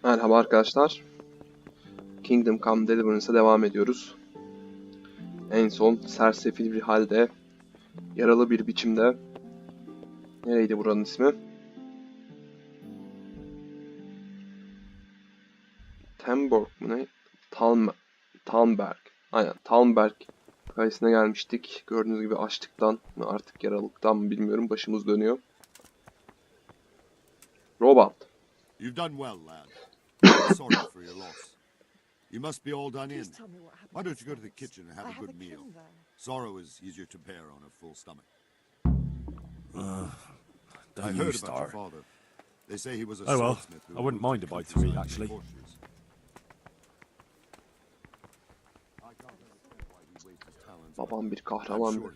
Merhaba arkadaşlar. Kingdom Come Deliverance'a devam ediyoruz. En son sersefil bir halde, yaralı bir biçimde. Nereydi buranın ismi? Tamborg mu ne? Talmberg. Aynen, Talmberg kalesine gelmiştik. Gördüğünüz gibi açlıktan mı artık yaralıktan mı bilmiyorum, başımız dönüyor. Robot. You've done well, lad. I'm sorry for your loss. You must be all done in. Why don't you go to the kitchen and have a good meal? Sorrow is easier to bear on a full stomach. I heard about your father. They say he was a swordsmith. I wouldn't mind a bite to eat, actually. Babam bir kahramandı.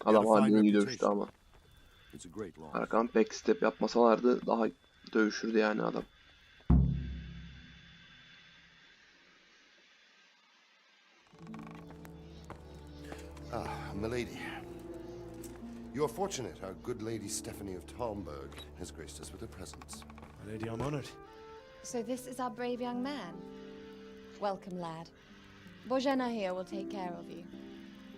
Adam halini iyi dövüştü ama. Arkadan backstep yapmasalardı daha dövüşürdü yani adam. Milady. You're fortunate our good lady Stephanie of Talmberg has graced us with her presence. Lady, I'm honored. So this is our brave young man. Welcome, lad. Bojana here will take care of you.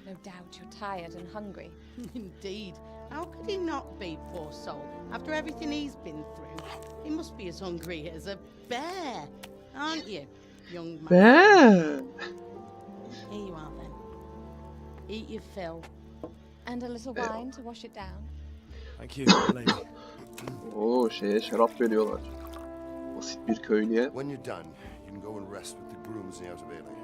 No doubt you're tired and hungry. Indeed. How could he not be, poor soul? After everything he's been through, he must be as hungry as a bear, aren't you, young man? Bear. Here you are then. Eat your fill. And a little wine to wash it down. Thank you, lady. Oo, şarap veriyorlar. Basit bir köylüye. When you're done, you can go and rest with the grooms in the outer bailey.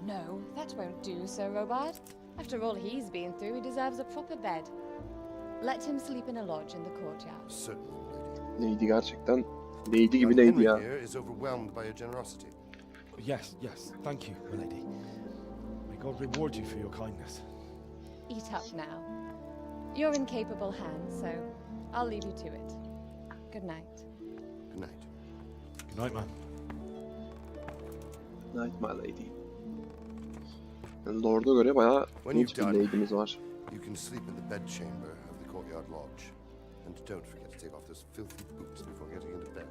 No, that won't do, Sir Robard. After all he's been through, he deserves a proper bed. Let him sleep in a lodge in the courtyard. Certainly, milady. Neydi gerçekten? Lady gibi Young neydi Henry ya? here is overwhelmed by your generosity. Yes, thank you, my lady. May God reward you for your kindness. Eat up now. You're in capable hands, so I'll leave you to it. Good night. Good night. Good night, man. Night my lady. Yani Lord'a göre bayağı net bir lady'miz var. You can sleep in the bedchamber of the courtyard lodge. And don't forget to take off those filthy boots before getting into bed.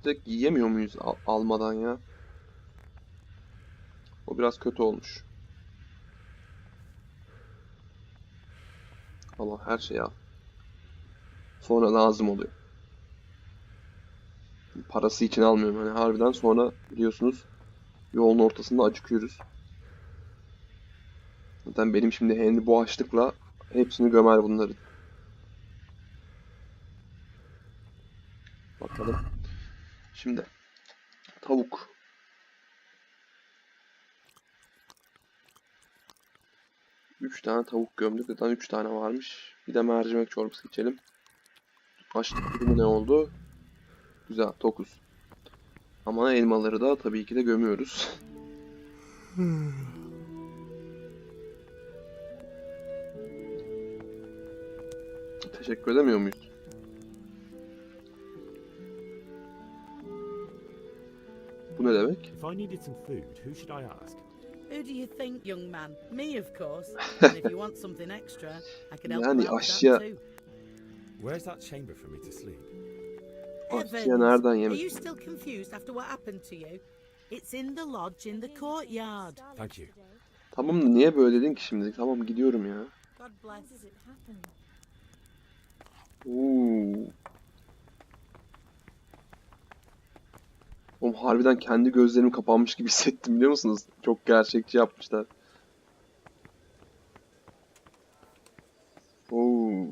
Direkt yiyemiyor muyuz almadan ya? O biraz kötü olmuş. Allah her şeyi al. Sonra lazım oluyor. Parası için almıyorum. Hani harbiden sonra biliyorsunuz yolun ortasında acıkıyoruz. Zaten benim şimdi Henry bu açlıkla hepsini gömer bunların. Bakalım. Şimdi tavuk. Üç tane tavuk gömdük. Zaten 3 tane varmış. Bir de mercimek çorbası içelim. Açlık durumu ne oldu? Güzel, 9. Ama elmaları da tabii ki de gömüyoruz. Teşekkür edemiyor muyuz? Bu ne demek? If I needed some food, who should I ask? Who do you think, young man? Me, of course. And if you want something extra, I can help you Yani out with aşçıya... that too. Where's that chamber for me to sleep? Aşçıya nereden Are yemek? you still confused after what happened to you? It's in the lodge in the courtyard. Thank you. Tamam da niye böyle dedin ki şimdi? Tamam gidiyorum ya. God bless. Oo. Oğlum harbiden kendi gözlerim kapanmış gibi hissettim biliyor musunuz? Çok gerçekçi yapmışlar. Oo.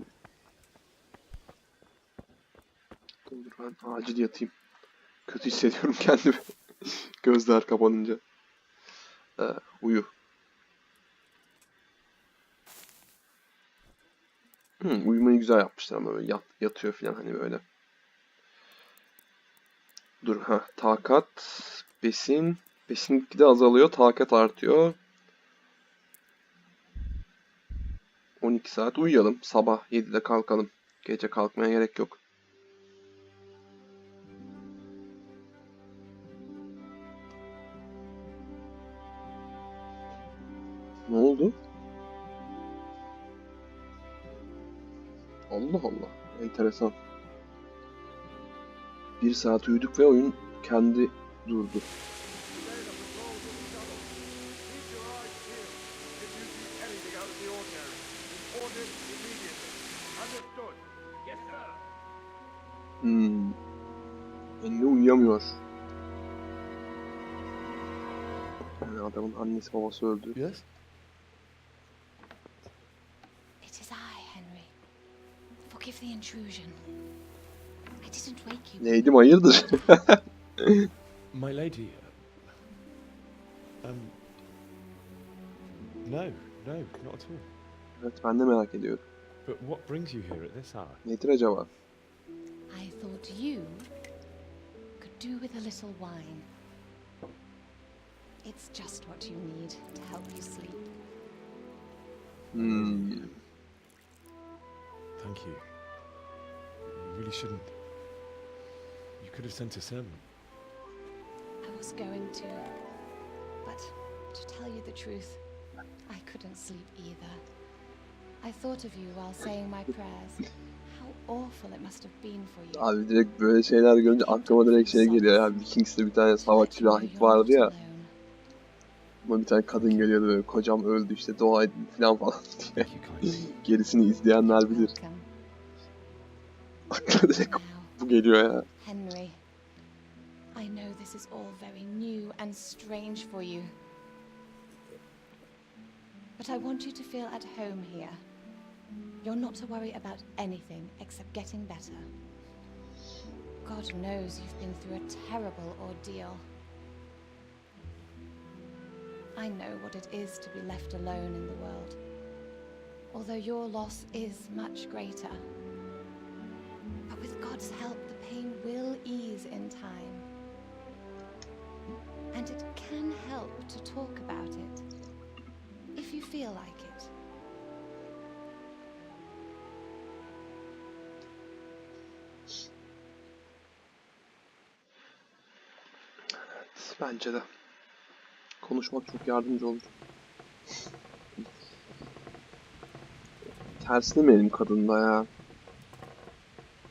Dur ben acil yatayım. Kötü hissediyorum kendimi. Gözler kapanınca. Uyu. Uyumayı güzel yapmışlar ama böyle yatıyor falan hani böyle. Dur takat, besin. Besin gitgide azalıyor, takat artıyor. 12 saat uyuyalım. Sabah 7'de kalkalım. Gece kalkmaya gerek yok. Ne oldu? Allah Allah. Enteresan. 1 saat uyuduk ve oyun kendi durdu. Henry uyuyamıyor. Yani adamın annesi babası öldü. Yes? It is I, Henry. Forgive the intrusion. I didn't wake you. Neydim hayırdır? My lady. No, not at all. Evet, ben de merak ediyorum. But what brings you here at this hour? Nedir acaba? I thought you could do with a little wine. It's just what you need to help you sleep. Thank you. You really shouldn't. You could have sent a servant. I was going to, but to tell you the truth, I couldn't sleep either. I thought of you while saying my prayers. How awful it must have been for you. Abi direkt böyle şeyler görünce aklıma direkt şey geliyor ya. Vikings'te bir tane savaşçı rahip vardı ya. Ama bir tane kadın geliyordu böyle, kocam öldü işte dua edin falan diye. Gerisini izleyenler bilir. Aklıma direkt bu geliyor ya. Henry, I know this is all very new and strange for you. But I want you to feel at home here. You're not to worry about anything except getting better. God knows you've been through a terrible ordeal. I know what it is to be left alone in the world. Although your loss is much greater. But with God's help, the pain will ease in time. And it can help to talk about it, if you feel like it. Bence de. Konuşmak çok yardımcı olur. Terslemeyelim kadında ya.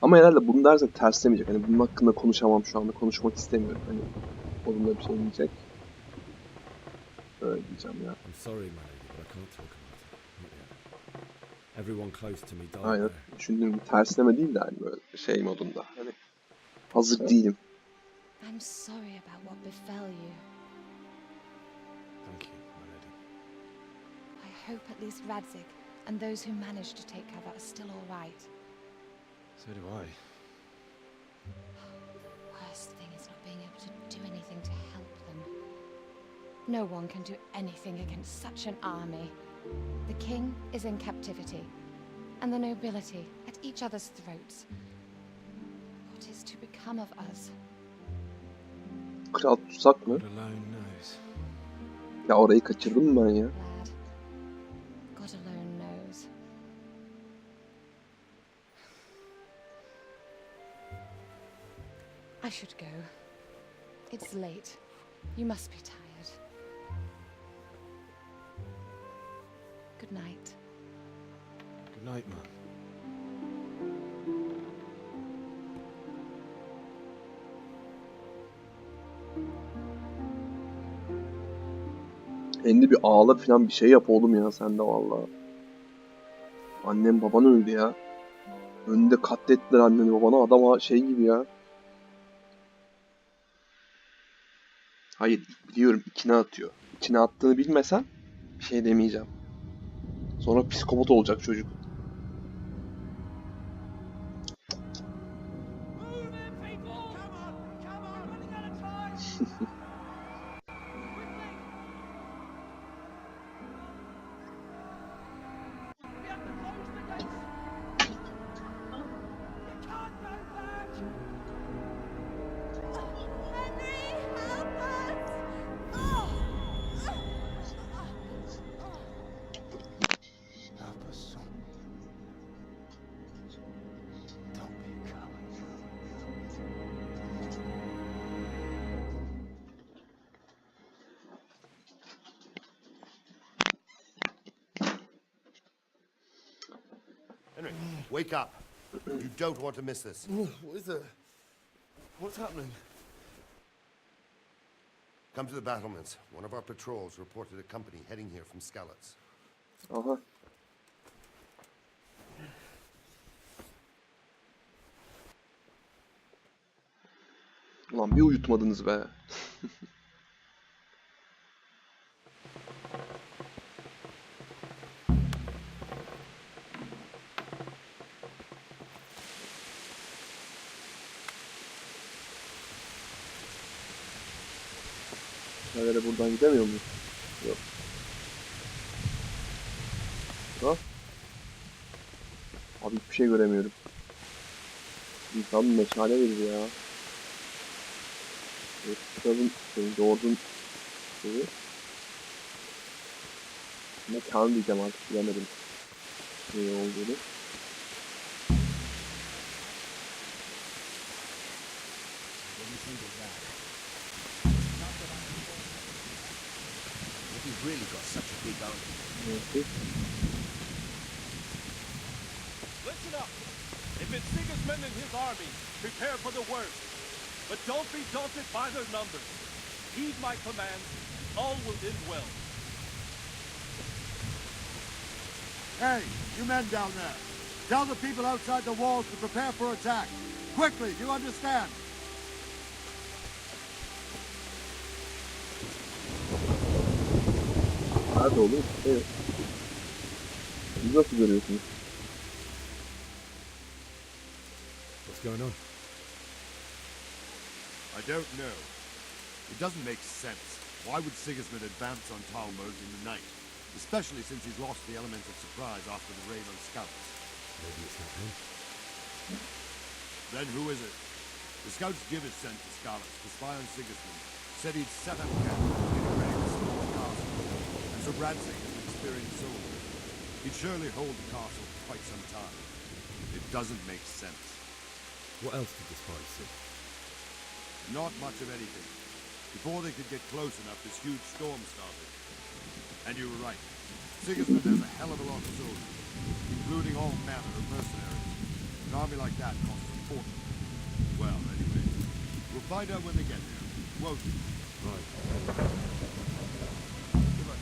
Ama herhalde bunu dersek terslemeyecek. Hani bunun hakkında konuşamam şu anda. Konuşmak istemiyorum. Hani onunla bir şey diyecek. Öyle diyeceğim ya. I'm sorry, my lady, but I can't talk about it. Not yet. Everyone close to me died Aynen. there. Düşündüğüm gibi tersleme değil de hani böyle şey modunda. Hani hazır değilim. I'm sorry about what befell you. Thank you, my lady. I hope at least Radzik and those who managed to take cover are still all right. So do I. Worst thing is not being able to do anything to help them. No one can do anything against such an army. The king is in captivity, and the nobility at each other's throats. What is to become of us? Kral tutsak mı? God alone knows. Ya orayı kaçırdım ben ya. Lad, God alone knows. I should go. It's late. You must be tired. Good night. Good night, man. Kendi bir ağla falan bir şey yap oğlum ya sen de vallahi. Annem baban öldü ya. Önünde katlettiler anneni babana, adam şey gibi ya. Hayır biliyorum, içine atıyor. İçine attığını bilmesen bir şey demeyeceğim. Sonra psikopat olacak çocuk. Help us. Henry, wake up. You don't want to miss this. What is it? What's happening? Come to the battlements. One of our patrols reported a company heading here from Skalitz. Aha. Ulan bir uyutmadınız be. Nerede buradan gidemiyor muyuz? Yok. Ha? Abi hiçbir şey göremiyorum. İnsan meşale verir ya. Evet, kitabın doğduğun şeyi. Mekan diyeceğim artık, bilemedim ne olduğunu. We've really got such a big army. Evet. Listen up. If it's Sigismund and his army, prepare for the worst. But don't be daunted by their numbers. Heed my commands, and all will end well. Hey, you men down there. Tell the people outside the walls to prepare for attack. Quickly, do you understand? Nerede olur? Evet. Siz nasıl görüyorsunuz? What's going on? I don't know. It doesn't make sense. Why would Sigismund advance on Talmud in the night? Especially since he's lost the element of surprise after the raid on scouts. Maybe it's not him. Then who is it? The scouts Gibbs sent to Skalitz to spy on Sigismund said he'd set up camp getting ready to storm the castle. And so Radzig is an experienced soldier. He'd surely hold the castle for quite some time. It doesn't make sense. What else did the spies see? Not much of anything. Before they could get close enough, this huge storm started. And you were right. Sigismund has a hell of a lot of soldiers, including all manner of mercenaries. An army like that costs a fortune. Well, anyway, we'll find out when they get there, won't we? Right. Good luck.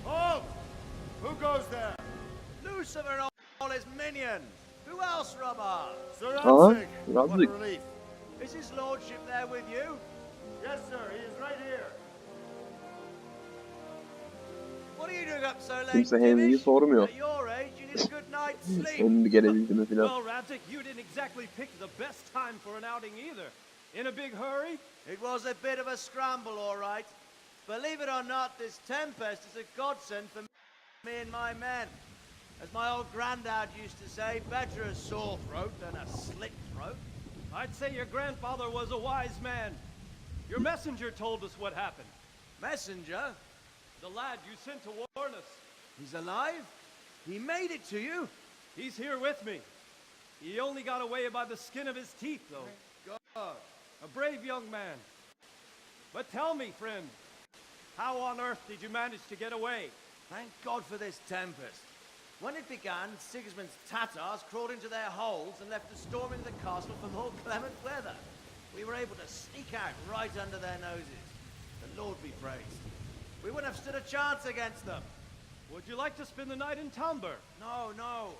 Halt! Who goes there? Lucifer and all his minions. Who else, Robber? Sir Aha, Radzig. What Radzig. relief. Is his lordship there with you? Yes, sir. He is right here. What are you doing up so late, Kimse Henry'yi Jimmy? sormuyor. At your age, you need a good night's sleep. Henry gelebildi mi filan. Well, Radzig, you didn't exactly pick the best time for an outing either. In a big hurry? It was a bit of a scramble, all right. Believe it or not, this tempest is a godsend for me and my men. As my old granddad used to say, better a sore throat than a slit throat. I'd say your grandfather was a wise man. Your messenger told us what happened. Messenger? The lad you sent to warn us. He's alive? He made it to you? He's here with me. He only got away by the skin of his teeth, though. God. A brave young man. But tell me, friend, how on earth did you manage to get away? Thank God for this tempest. When it began, Sigismund's Tatars crawled into their holes and left us storming the castle for more clement weather. We were able to sneak out right under their noses. The Lord be praised. We wouldn't have stood a chance against them. Would you like to spend the night in Talmber? No, no.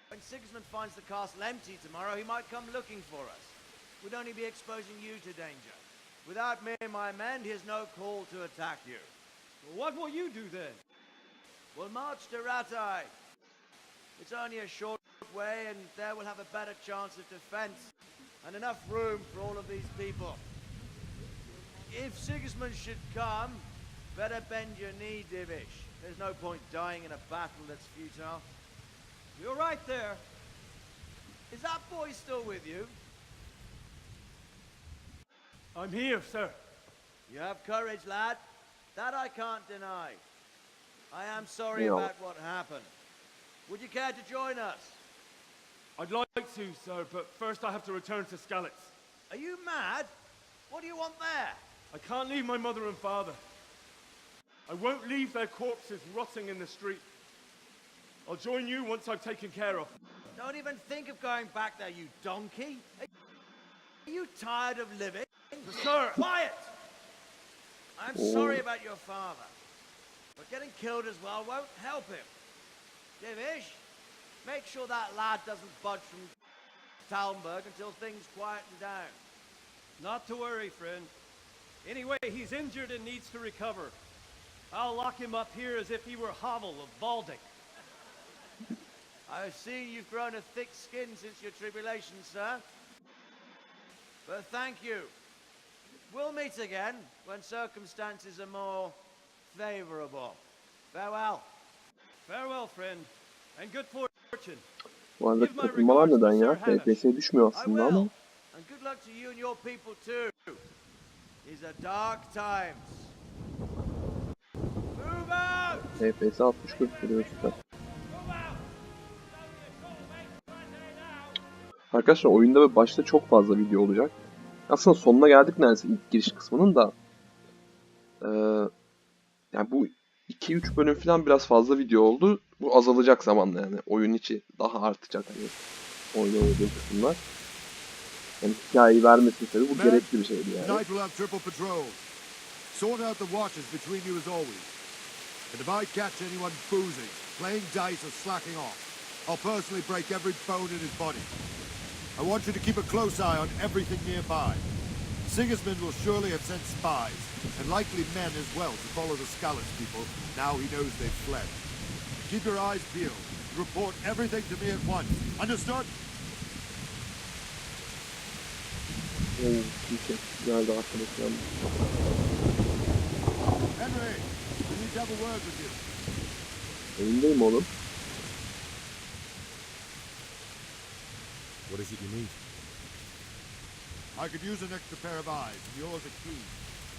When Sigismund finds the castle empty tomorrow, he might come looking for us. We'd only be exposing you to danger. Without me and my men, he has no call to attack you. What will you do then? We'll march to Ratai. It's only a short way, and there we'll have a better chance of defense and enough room for all of these people. If Sigismund should come, better bend your knee, Divish. There's no point dying in a battle that's futile. You're right there. Is that boy still with you? I'm here, sir. You have courage, lad. That I can't deny. I am sorry Yeah. about what happened. Would you care to join us? I'd like to, sir, but first I have to return to Skalitz. Are you mad? What do you want there? I can't leave my mother and father. I won't leave their corpses rotting in the street. I'll join you once I've taken care of. Don't even think of going back there, you donkey. Are you tired of living? Sir! Quiet! I'm sorry about your father, but getting killed as well won't help him. Divish, make sure that lad doesn't budge from Talmberg until things quieten down. Not to worry, friend. Anyway, he's injured and needs to recover. I'll lock him up here as if he were Havel of Balding. I've seen you've grown a thick skin since your tribulation, sir. But thank you. We'll meet again when circumstances are more favorable. Farewell. Farewell, friend, and good fortune. Bu arada takılmalar neden ya? FPS'ye düşmüyor I aslında will. ama. And good luck to you and your people too. These are dark times. Move out! FPS 60 gösteriyor süper. Arkadaşlar oyunda ve başta çok fazla video olacak. Aslında sonuna geldik neredeyse ilk giriş kısmının da. Yani bu 2-3 bölüm falan biraz fazla video oldu. Bu azalacak zamanla yani. Oyun içi daha artacak hani oynanıldığı kısımlar. Yani hikayeyi vermesin tabii bu gerekli bir şeydi yani. Tonight we'll have triple patrol. Sort out the watches between you as always. And if I catch anyone boozing, playing dice or slacking off, I'll personally break every bone in his body. I want you to keep a close eye on everything nearby. Sigismund will surely have sent spies, and likely men as well, to follow the Skalitz people, now he knows they've fled. Keep your eyes peeled. Report everything to me at once. Understood? Oo, güzeldi arkadaşlar. Henry, we need to have a word with you. Oyundayım oğlum. What is it you need? I could use an extra pair of eyes, and yours are keen.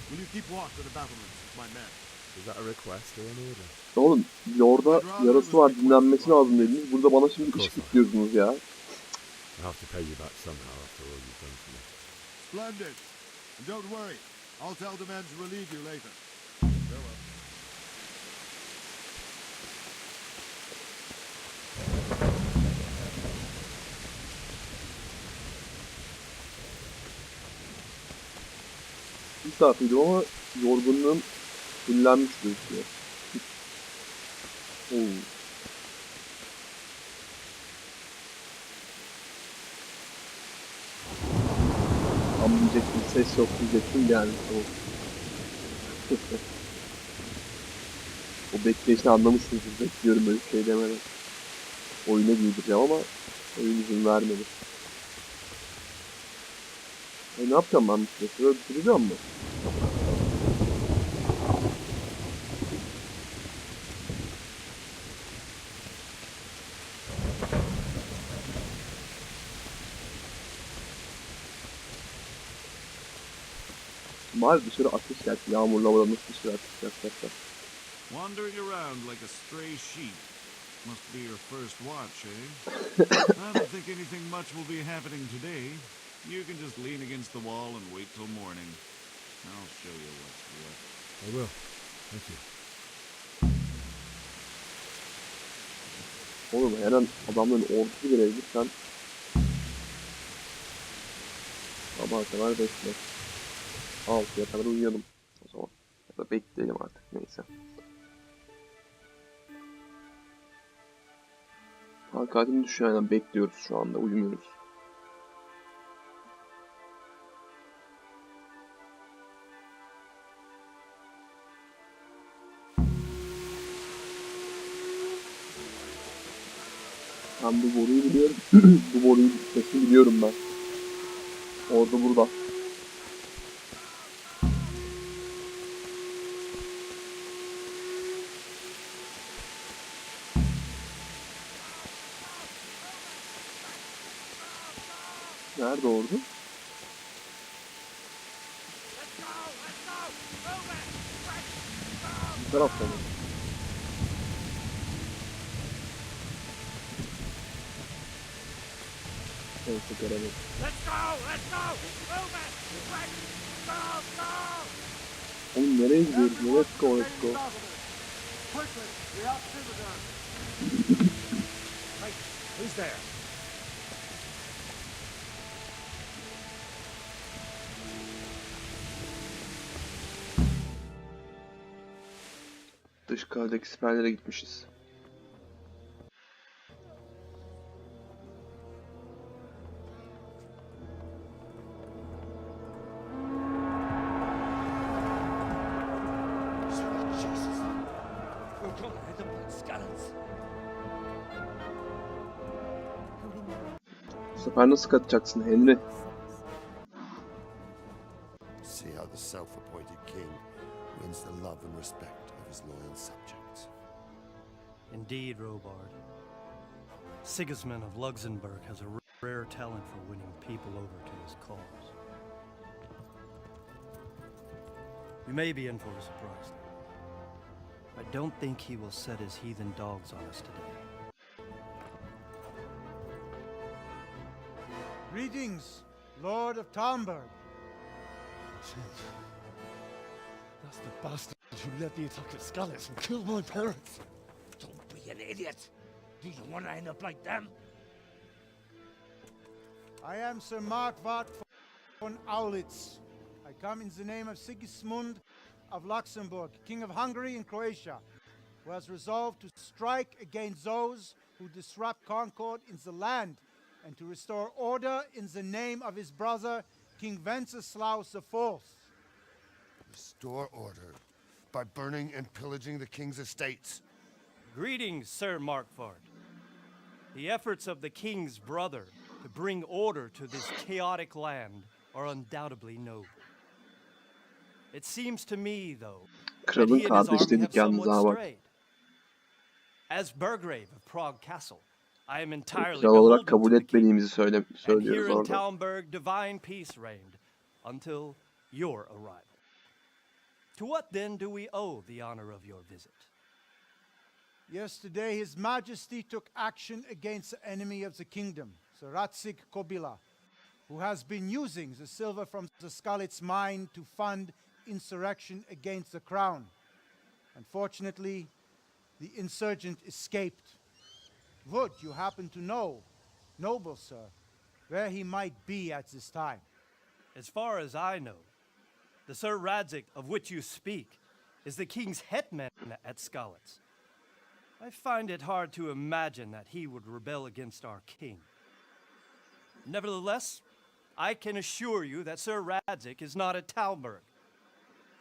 Will you keep watch on the battlements with my men? Is that a request or an order? Oğlum Lord'a yarası var dinlenmesi lazım dediniz. Burada bana şimdi iş bitiriyorsunuz ya. I have to pay you back somehow after all you've done for me. Splendid. And don't worry, I'll tell the men to relieve you later. Farewell. Bir saat uyudum ama yorgunluğum fullenmiş gözüküyor. Oo. Tam diyecektim, ses yok diyecektim geldi soğuk. O bekleyişini anlamışsınız, bekliyorum böyle bir şey demeden. Oyuna giydireceğim ama oyun izin vermedi. Ne yapacağım ben bu süresi? Böyle bitireceğim mi? Maalesef dışarı ateş geldi. Yağmurlu havada nasıl dışarı ateş yapacaklar? Wandering around like a stray sheep. Must be your first watch, eh? I don't think anything much will be happening today. You can just lean against the wall and wait till morning. I'll show you what's what. I will. Thank you. Oğlum her an adamların ordusu gelebilir sen. Sabaha kadar bekle. 6'ya kadar uyuyalım o zaman. Ya da bekleyelim artık neyse. Hakikaten düşüyor yani bekliyoruz şu anda uyumuyoruz. Ben bu boruyu biliyorum. Bu boruyu sesini biliyorum ben. Orada burada. Nerede ordu? Bu tarafta mı? Neyse göremedim. Let's go! Let's go! Move it! Quick! Go! Go! Oğlum nereye gidiyoruz? Everyone Let's go, to the let's go. main governor. Quickly, we have citizens. Wait, who's there? Dış kaldeki siperlere gitmişiz. Jesus! We're gonna hit them like skeletons. Bu sefer nasıl kaçacaksın Henry? See how the self-appointed king wins the love and respect of his loyal subjects. Indeed, Robard. Sigismund of Luxembourg has a rare talent for winning people over to his cause. We may be in for a surprise, though. I don't think he will set his heathen dogs on us today. Greetings, Lord of Talmberg. That's the bastard who led the attack at Scarlets and killed my parents. Don't be an idiot. Do you want to end up like them? I am Sir Markwart von Aulitz. I come in the name of Sigismund of Luxembourg, King of Hungary and Croatia, who has resolved to strike against those who disrupt concord in the land and to restore order in the name of his brother, King Wenceslaus IV. Restore order by burning and pillaging the king's estates. Greetings, Sir Markvard. The efforts of the king's brother to bring order to this chaotic land are undoubtedly noble. It seems to me, though, that Kralın he and his army kardeşleri have yalnız somewhat ha bak. strayed. As Burgrave of Prague Castle, I am entirely Kral olarak beholden kabul to the king. etmediğimizi And here söylüyoruz in orada. Talmberg, divine peace reigned until your arrival. To what then do we owe the honor of your visit? Yesterday, His Majesty took action against the enemy of the kingdom, Sir Ratsig Kobila, who has been using the silver from the Skalitz mine to fund insurrection against the crown. Unfortunately, the insurgent escaped. Would you happen to know, noble sir, where he might be at this time? As far as I know, the Sir Radzik of which you speak is the king's hetman at Skalitz. I find it hard to imagine that he would rebel against our king. Nevertheless, I can assure you that Sir Radzik is not at Talmberg.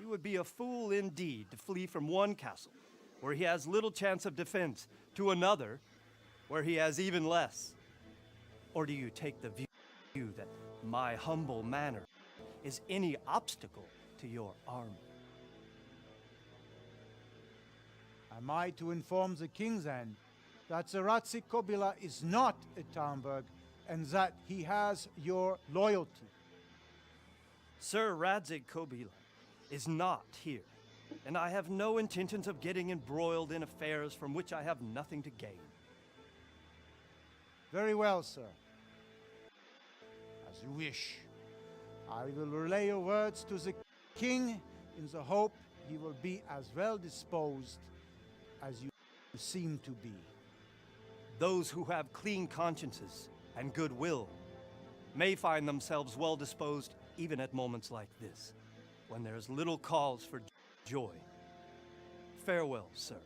He would be a fool indeed to flee from one castle, where he has little chance of defense, to another, where he has even less. Or do you take the view that my humble manner is any obstacle to your army? Am I to inform the king then that Sir Ratsig Kobila is not at Talmberg and that he has your loyalty? Sir Radzik Kobila is not here, and I have no intentions of getting embroiled in affairs from which I have nothing to gain. Very well, sir. As you wish. I will relay your words to the king in the hope he will be as well disposed as you seem to be. Those who have clean consciences and goodwill may find themselves well disposed even at moments like this, when there is little cause for joy. Farewell, sir.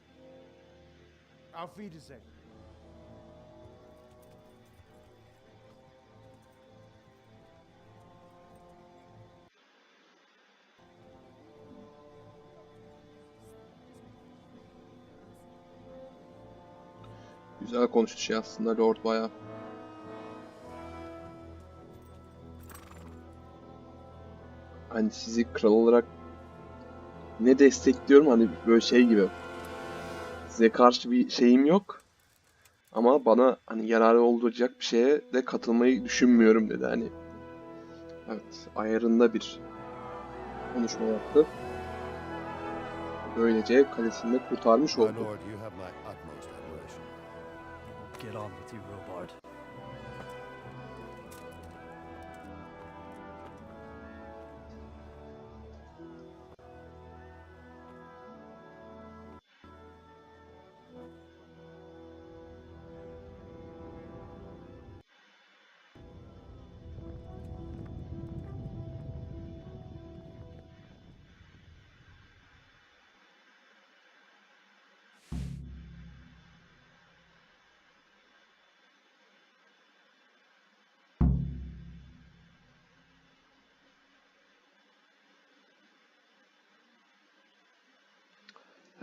Auf Wiedersehen. Güzel konuştu şey aslında Lord bayağı. Hani sizi kral olarak ne destekliyorum hani böyle şey gibi. Size karşı bir şeyim yok. Ama bana hani yararı olacak bir şeye de katılmayı düşünmüyorum dedi hani. Evet, ayarında bir konuşma yaptı. Böylece kalesini de kurtarmış My oldu. lord, you have my utmost admiration. Get on with you, Robard.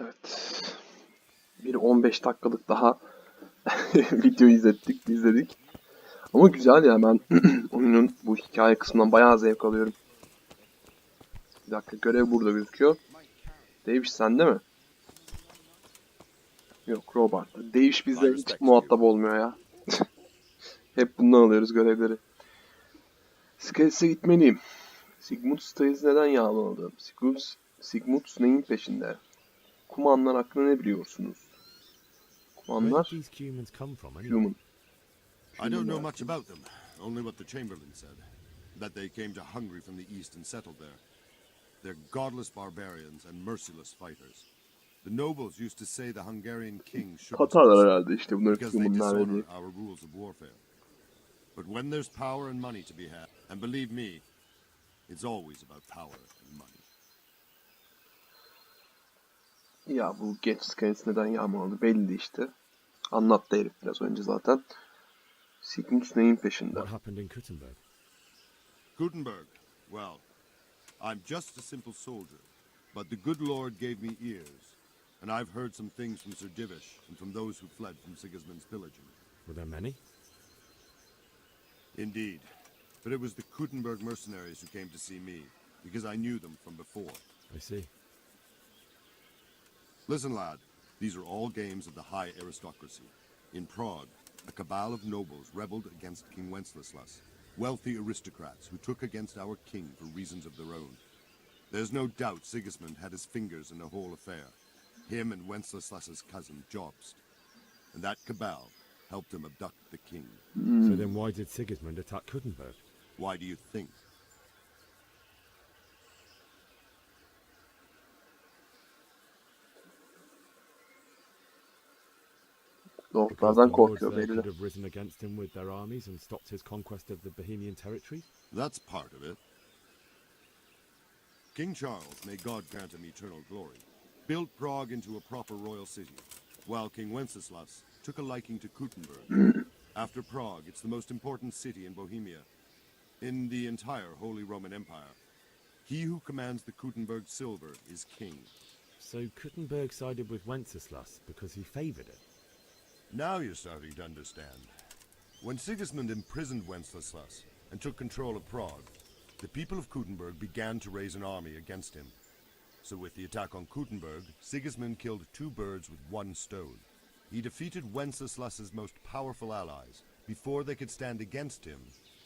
Evet. Bir 15 dakikalık daha video izledik. Ama güzel ya, ben oyunun bu hikaye kısmından bayağı zevk alıyorum. Bir dakika, görev burada gözüküyor. Davish sende mi? Yok, Robert. Davish bizle hiç muhatap olmuyor ya. Hep bundan alıyoruz görevleri. Skalites'e gitmeliyim. Sigmund Stiles neden yağmaladı? Sigmund neyin peşinde? Kumanlar hakkında ne biliyorsunuz? Where did Kumanlar, these humans come from anyway? human. I don't know much about them, only what the Chamberlain said. That they came to Hungary from the east and settled there. They're godless barbarians and merciless fighters. The nobles used to say the Hungarian king shouldn't Tatarlar herhalde işte bunların because they humanlar dishonor dediği. our rules of warfare. But when there's power and money to be had, and believe me, it's always about power and money. Ya bu geç Skalites'i neden yağmaladı belli işte. Anlattı herif biraz önce zaten. Sigmund neyin peşinde? What happened in Kuttenberg? Gutenberg, well, I'm just a simple soldier, but the good Lord gave me ears, and I've heard some things from Sir Divish and from those who fled from Sigismund's pillaging. Were there many? Indeed, but it was the Gutenberg mercenaries who came to see me, because I knew them from before. I see. Listen, lad, these are all games of the high aristocracy. In Prague, a cabal of nobles rebelled against King Wenceslas, wealthy aristocrats who took against our king for reasons of their own. There's no doubt Sigismund had his fingers in the whole affair, him and Wenceslas's cousin Jobst. And that cabal helped him abduct the king. So then why did Sigismund attack Kuttenberg? Why do you think? Because the Lordlardan lords korkuyor there belli. could have risen against him with their armies and stopped his conquest of the Bohemian territories? That's part of it. King Charles, may God grant him eternal glory, built Prague into a proper royal city, while King Wenceslas took a liking to Kuttenberg. After Prague, it's the most important city in Bohemia, in the entire Holy Roman Empire. He who commands the Kuttenberg silver is king. So Kuttenberg sided with Wenceslas because he favoured it? Now you're starting to understand. When Sigismund imprisoned Wenceslas and took control of Prague, the people of Kuttenberg began to raise an army against him. So with the attack on Kuttenberg, Sigismund killed two birds with one stone. He defeated Wenceslas's most powerful allies before they could stand against him,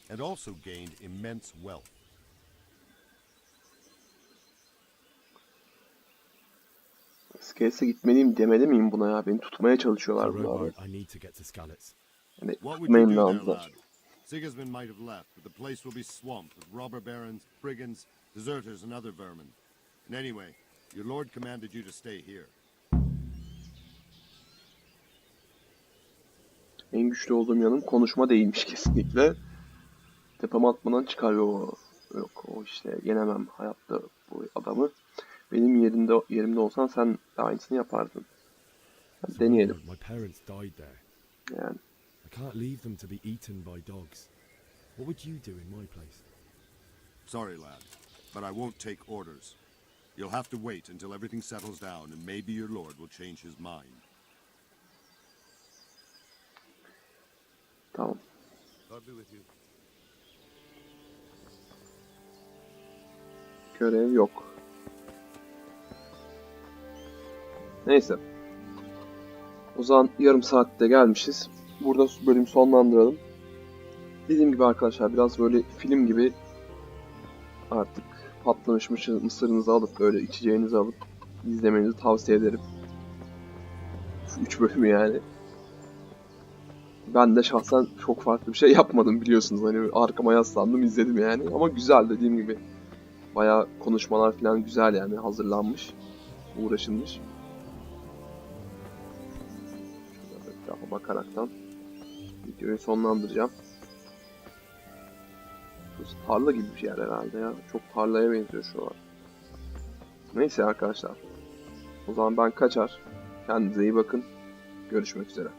and also gained immense wealth. Skalites'e gitmeliyim demeli miyim buna ya? Beni tutmaya So çalışıyorlar bunlar. Robert, I need to get to Skalitz. Yani What would you tutmayı do there, lazımlar. lad? Sigismund might have left, but the place will be swamped with robber barons, brigands, deserters, and other vermin. And anyway, your lord commanded you to stay here. En güçlü olduğum yanım konuşma değilmiş kesinlikle. Tepeme atmadan çıkarıyor. Yok, o işte yenemem hayatta bu adamı. Benim yerimde olsan sen de aynısını yapardın. Hadi So deneyelim. Robert, my parents died there. Yani I can't leave them to be eaten by dogs. What would you do in my place? Sorry, lad, but I won't take orders. You'll have to wait until everything settles down, and maybe your lord will change his mind. tamam. God be with you. Görev yok. Neyse. O zaman yarım saatte gelmişiz. Burada bölümü sonlandıralım. Dediğim gibi arkadaşlar biraz böyle film gibi artık patlamış mısırınızı alıp böyle içeceğinizi alıp izlemenizi tavsiye ederim. Şu 3 bölümü yani. Ben de şahsen çok farklı bir şey yapmadım biliyorsunuz. Hani arkama yaslandım izledim yani. Ama güzel dediğim gibi. Bayağı konuşmalar falan güzel yani hazırlanmış. Uğraşılmış. Şöyle etrafa bakaraktan videoyu sonlandıracağım. Burası tarla gibi bir yer herhalde ya. Çok tarlaya benziyor şu an. Neyse arkadaşlar. O zaman ben kaçar. Kendinize iyi bakın. Görüşmek üzere.